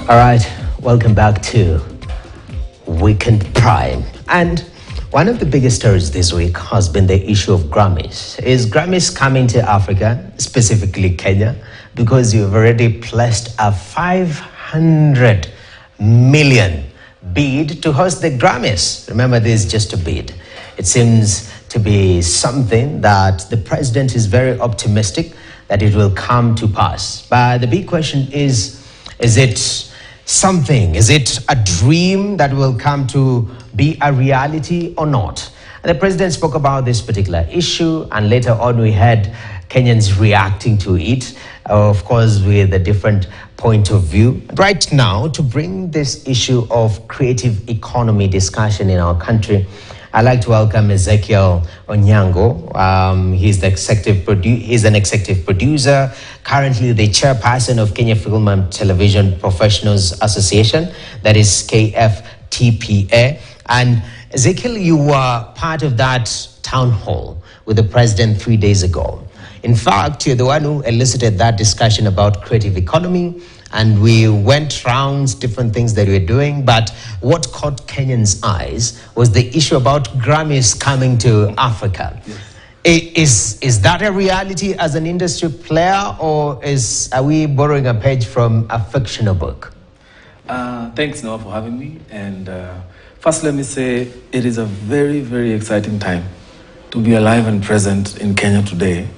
All right, welcome back to Weekend Prime. And one of the biggest stories this week has been the issue of Grammys. Is Grammys coming to Africa, specifically Kenya? Because you've already placed a 500 million bid to host the Grammys. Remember, this is just a bid. It seems to be something that the president is very optimistic that it will come to pass. But the big question is it something? Is it a dream that will come to be a reality or not? And the president spoke about this particular issue, and later on we had Kenyans reacting to it, of course, with a different point of view. Right now, to bring this issue of creative economy discussion in our country, I'd like to welcome Ezekiel Onyango. He's an executive producer, currently the chairperson of Kenya Film and Television Professionals Association, that is KFTPA. And Ezekiel, you were part of that town hall with the president 3 days ago. In fact, you're the one who elicited that discussion about creative economy, and we went round different things that we're doing, but what caught Kenyans' eyes was the issue about Grammys coming to Africa. Yes. Is that a reality as an industry player, or are we borrowing a page from a fictional book? Thanks, Noah, for having me. And first, let me say it is a very, very exciting time to be alive and present in Kenya today,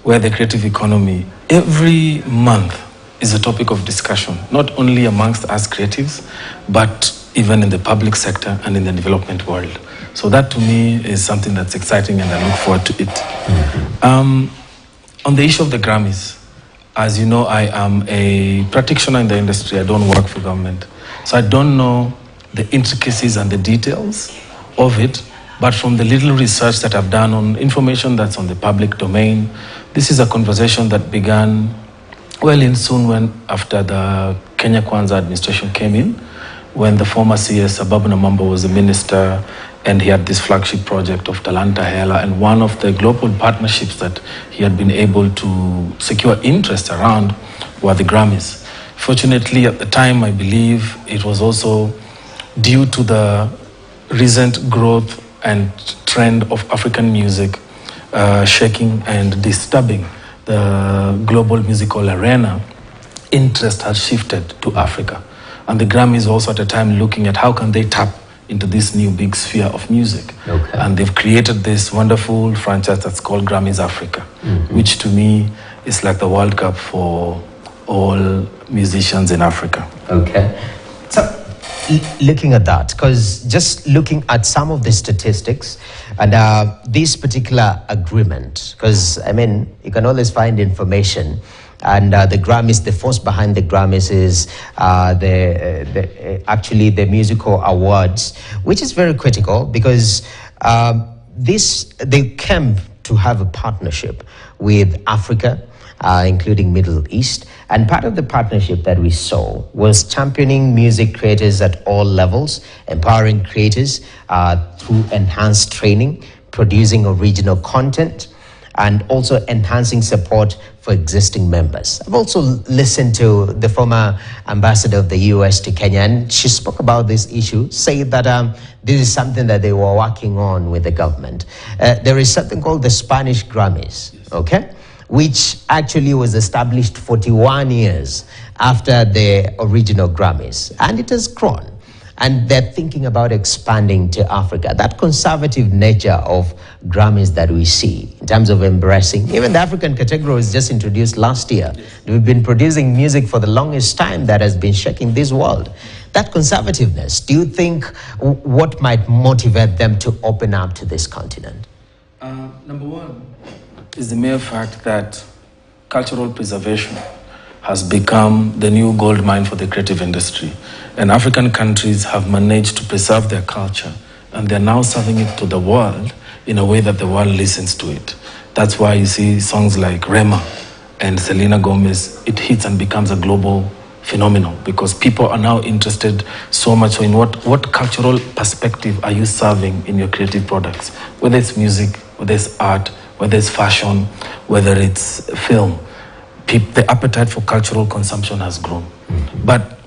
where the creative economy every month is a topic of discussion, not only amongst us creatives, but even in the public sector and in the development world. So that to me is something that's exciting, and I look forward to it. Mm-hmm. On the issue of the Grammys, as you know, I am a practitioner in the industry. I don't work for government. So I don't know the intricacies and the details of it, but from the little research that I've done on information that's on the public domain, this is a conversation that began after the Kenya Kwanza administration came in, when the former CS Ababu Namamba was the minister, and he had this flagship project of Talanta Hela, and one of the global partnerships that he had been able to secure interest around were the Grammys. Fortunately, at the time, I believe it was also due to the recent growth and trend of African music shaking and disturbing the global musical arena, interest has shifted to Africa. And the Grammys also at a time looking at how can they tap into this new big sphere of music. Okay. And they've created this wonderful franchise that's called Grammys Africa, mm-hmm. which to me is like the World Cup for all musicians in Africa. Okay. So looking at that, because just looking at some of the statistics and this particular agreement, because I mean, you can always find information, and the Grammys, the force behind the Grammys is actually the musical awards, which is very critical because they came to have a partnership with Africa, including Middle East. And part of the partnership that we saw was championing music creators at all levels, empowering creators through enhanced training, producing original content, and also enhancing support for existing members. I've also listened to the former ambassador of the US to Kenya, and she spoke about this issue, saying that this is something that they were working on with the government. There is something called the Spanish Grammys, okay? Which actually was established 41 years after the original Grammys. And it has grown. And they're thinking about expanding to Africa. That conservative nature of Grammys that we see in terms of embracing, even the African category was just introduced last year. We've been producing music for the longest time that has been shaking this world. That conservativeness, do you think what might motivate them to open up to this continent? Number one is the mere fact that cultural preservation has become the new gold mine for the creative industry. And African countries have managed to preserve their culture, and they're now serving it to the world in a way that the world listens to it. That's why you see songs like Rema and Selena Gomez, it hits and becomes a global phenomenon because people are now interested so much in what cultural perspective are you serving in your creative products, whether it's music, whether it's art, whether it's fashion, whether it's film. The appetite for cultural consumption has grown. Mm-hmm. But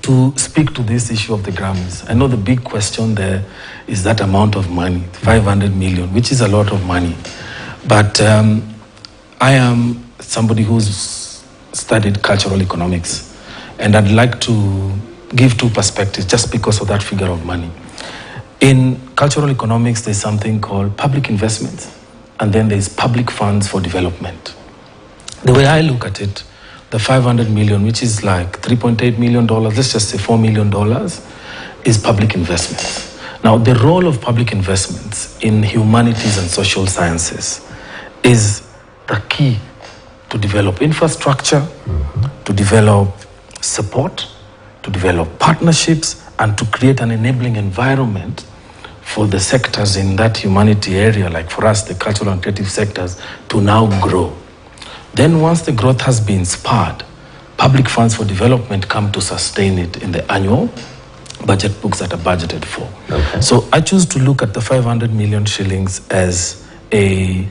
to speak to this issue of the Grammys. I know the big question there is that amount of money, 500 million, which is a lot of money. But I am somebody who's studied cultural economics, and I'd like to give two perspectives just because of that figure of money. In cultural economics, there's something called public investments, and then there's public funds for development. The way I look at it, the 500 million, which is like $3.8 million, let's just say $4 million, is public investments. Now, the role of public investments in humanities and social sciences is the key to develop infrastructure, to develop support, to develop partnerships, and to create an enabling environment for the sectors in that humanity area, like for us, the cultural and creative sectors, to now grow. Then once the growth has been spurred, public funds for development come to sustain it in the annual budget books that are budgeted for. Okay. So I choose to look at the 500 million shillings as a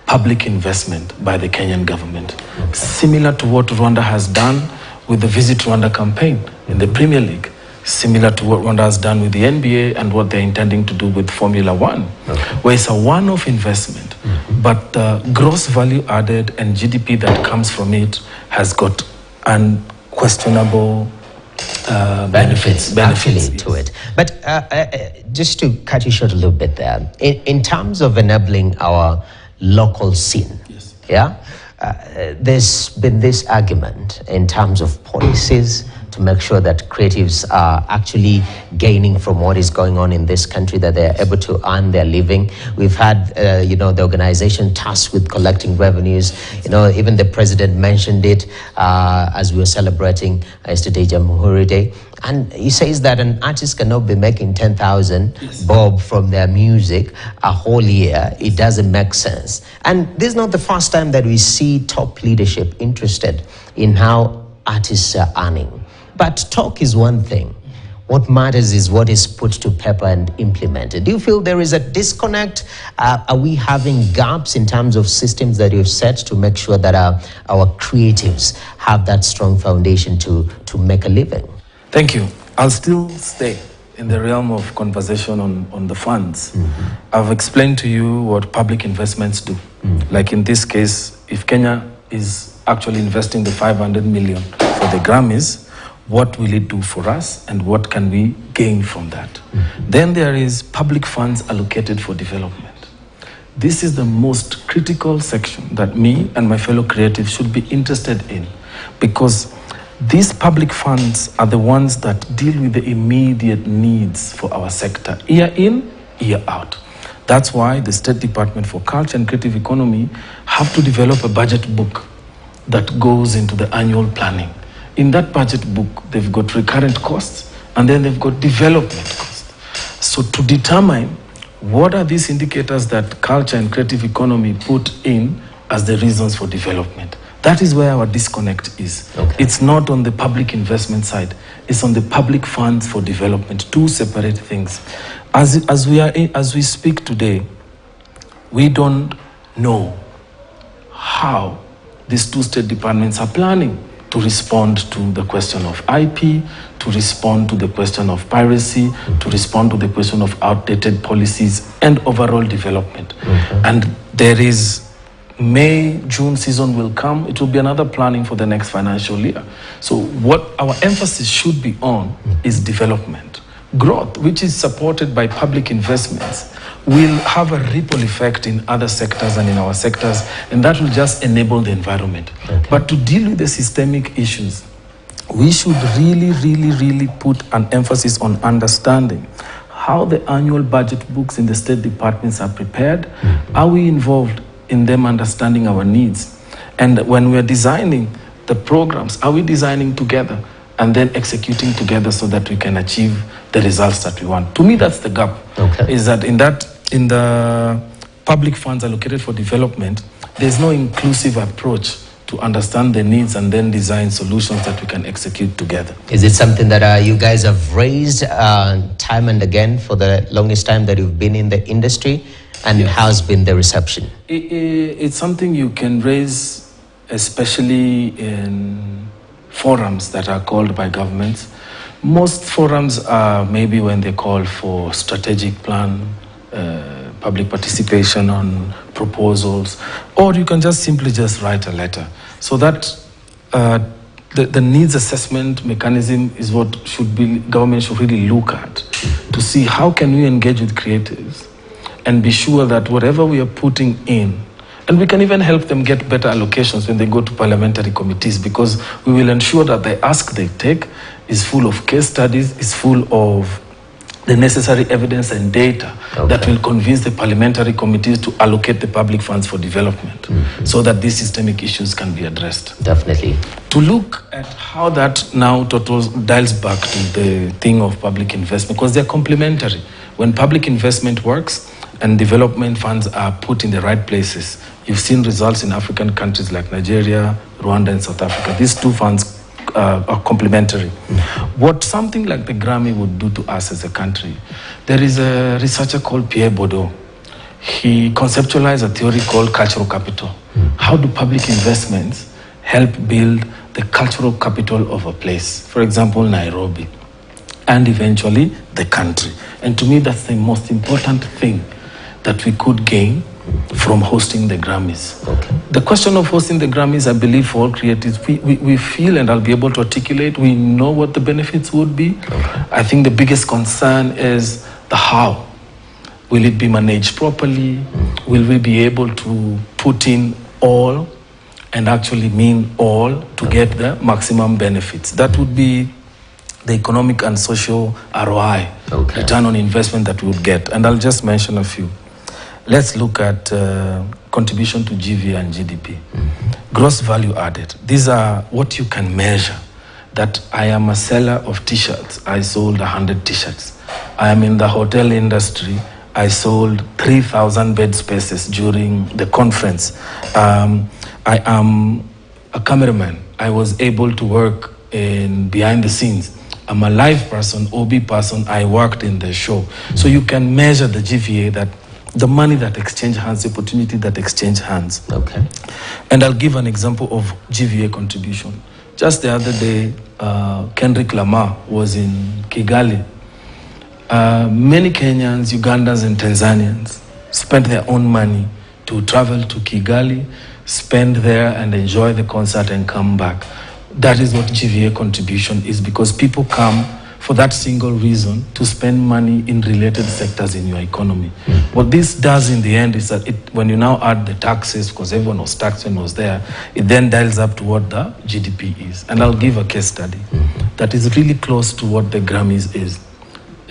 public investment by the Kenyan government, similar to what Rwanda has done with the Visit Rwanda campaign in the Premier League, similar to what Rwanda has done with the NBA and what they're intending to do with Formula One, where it's a one-off investment, but the gross value added and GDP that comes from it has got unquestionable benefits actually to it. But just to cut you short a little bit there, in terms of enabling our local scene, there's been this argument in terms of policies to make sure that creatives are actually gaining from what is going on in this country, that they're able to earn their living. We've had, the organization tasked with collecting revenues. Even the president mentioned it as we were celebrating yesterday, Jamhuri Day. And he says that an artist cannot be making 10,000 bob from their music a whole year. It doesn't make sense. And this is not the first time that we see top leadership interested in how artists are earning. But talk is one thing. What matters is what is put to paper and implemented. Do you feel there is a disconnect? Are we having gaps in terms of systems that you've set to make sure that our creatives have that strong foundation to make a living? Thank you. I'll still stay in the realm of conversation on the funds. I've explained to you what public investments do. Like in this case, if Kenya is actually investing the 500 million for the Grammys, what will it do for us and what can we gain from that? Then there is public funds allocated for development. This is the most critical section that me and my fellow creatives should be interested in, because these public funds are the ones that deal with the immediate needs for our sector, year in, year out. That's why the State Department for Culture and Creative Economy have to develop a budget book that goes into the annual planning. In that budget book, they've got recurrent costs and then they've got development costs. So to determine what are these indicators that culture and creative economy put in as the reasons for development, that is where our disconnect is. It's not on the public investment side, it's on the public funds for development, two separate things. As we speak today, we don't know how these two state departments are planning to respond to the question of IP, to respond to the question of piracy, to respond to the question of outdated policies and overall development. And there is May, June season will come. It will be another planning for the next financial year. So what our emphasis should be on is development. Growth, which is supported by public investments, will have a ripple effect in other sectors and in our sectors, and that will just enable the environment. But to deal with the systemic issues, we should really put an emphasis on understanding how the annual budget books in the state departments are prepared. Are we involved in them understanding our needs? And when we're designing the programs, are we designing together and then executing together so that we can achieve the results that we want? To me, that's the gap. Is that in the public funds allocated for development, there's no inclusive approach to understand the needs and then design solutions that we can execute together. Is it something that you guys have raised time and again for the longest time that you've been in the industry? And how's been the reception? It's something you can raise, especially in forums that are called by governments, Most forums are maybe when they call for strategic plan, public participation on proposals, or you can just simply just write a letter. So that the needs assessment mechanism is what government should really look at to see how can we engage with creatives and be sure that whatever we are putting in, and we can even help them get better allocations when they go to parliamentary committees, because we will ensure that the ask they take is full of case studies, is full of the necessary evidence and data that will convince the parliamentary committees to allocate the public funds for development so that these systemic issues can be addressed. Definitely. To look at how that now dials back to the thing of public investment, because they're complementary. When public investment works and development funds are put in the right places, you've seen results in African countries like Nigeria, Rwanda, and South Africa. These two funds are complementary. What something like the Grammy would do to us as a country, there is a researcher called Pierre Bourdieu. He conceptualized a theory called cultural capital. How do public investments help build the cultural capital of a place? For example, Nairobi, and eventually the country. And to me, that's the most important thing that we could gain from hosting the Grammys. The question of hosting the Grammys, I believe for all creatives, we feel, and I'll be able to articulate, we know what the benefits would be. I think the biggest concern is the how. Will it be managed properly? Will we be able to put in all and actually mean all to get the maximum benefits? That would be the economic and social ROI, return on investment that we would get. And I'll just mention a few. Let's look at contribution to GVA and GDP. Gross value added. These are what you can measure. That I am a seller of T-shirts. I sold 100 T-shirts. I am in the hotel industry. I sold 3,000 bed spaces during the conference. I am a cameraman. I was able to work behind the scenes. I'm a live person, OB person. I worked in the show. So you can measure the GVA, that the money that exchange hands, the opportunity that exchange hands. And I'll give an example of GVA contribution. Just the other day, Kendrick Lamar was in Kigali. Many Kenyans, Ugandans, and Tanzanians spent their own money to travel to Kigali, spend there and enjoy the concert and come back. That is what GVA contribution is, because people come for that single reason, to spend money in related sectors in your economy. What this does in the end is that when you now add the taxes, because everyone was taxed when was there, it then dials up to what the GDP is. And I'll give a case study that is really close to what the Grammys is.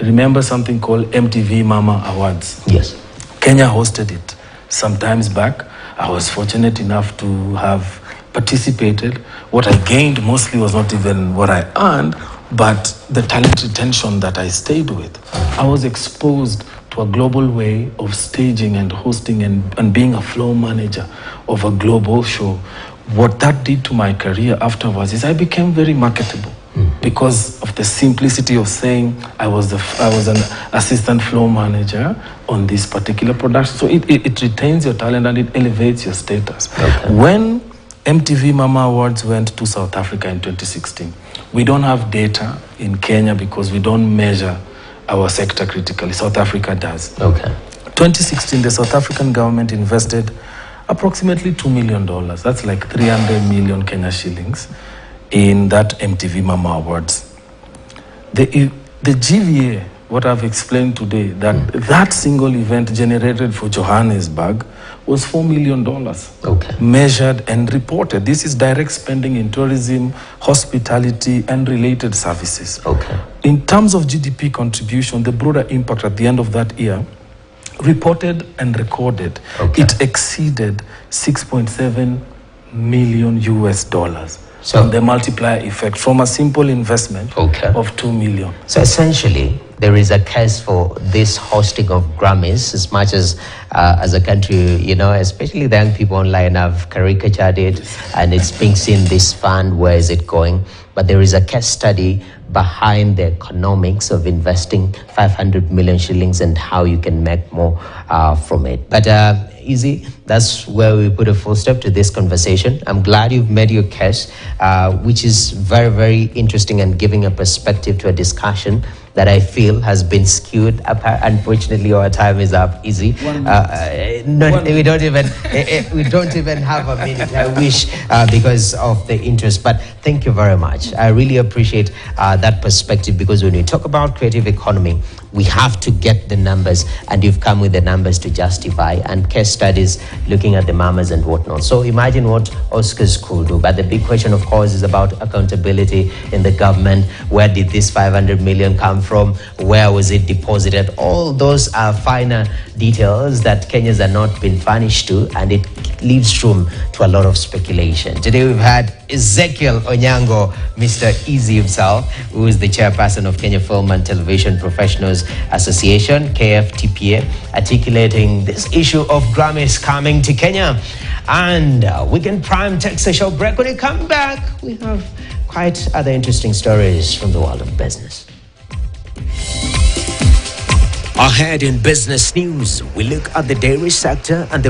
Remember something called MTV Mama Awards? Yes. Kenya hosted it some times back. I was fortunate enough to have participated. What I gained mostly was not even what I earned, but the talent retention that I stayed with. I was exposed to a global way of staging and hosting and being a floor manager of a global show. What that did to my career afterwards is I became very marketable because of the simplicity of saying I was an assistant floor manager on this particular production. So it retains your talent and it elevates your status. When MTV Mama Awards went to South Africa in 2016, we don't have data in Kenya because we don't measure our sector critically. South Africa does. 2016, the South African government invested approximately $2 million. That's like 300 million Kenya shillings in that MTV Mama Awards. The GVA, what I've explained today, that single event generated for Johannesburg was $4 million. Measured and reported. This is direct spending in tourism, hospitality, and related services. In terms of GDP contribution, the broader impact at the end of that year, reported and recorded, it exceeded $6.7 million US. So the multiplier effect from a simple investment of $2 million. So essentially, there is a case for this hosting of Grammys, as much as a country, you know, especially the young people online have caricatured it, and it's being seen this fund, where is it going? But there is a case study behind the economics of investing 500 million shillings and how you can make more from it. But Easy, that's where we put a full stop to this conversation. I'm glad you've made your case, which is very, very interesting and giving a perspective to a discussion that I feel has been skewed. Unfortunately, our time is up. Easy. We don't even have a minute. I wish, because of the interest. But thank you very much. I really appreciate that perspective, because when we talk about creative economy, we have to get the numbers, and you've come with the numbers to justify, and case studies looking at the mamas and whatnot. So imagine what Oscars could do. But the big question, of course, is about accountability in the government. Where did this 500 million come from? Where was it deposited? All those are finer details that Kenyans are not been furnished to, and it leaves room to a lot of speculation. Today we've had Ezekiel Onyango, Mr. Easy himself, who is the chairperson of Kenya Film and Television Professionals Association, KFTPA, articulating this issue of Grammys coming to Kenya. And Weekend Prime takes a short break. When we come back, we have quite other interesting stories from the world of business. Ahead in business news, we look at the dairy sector and the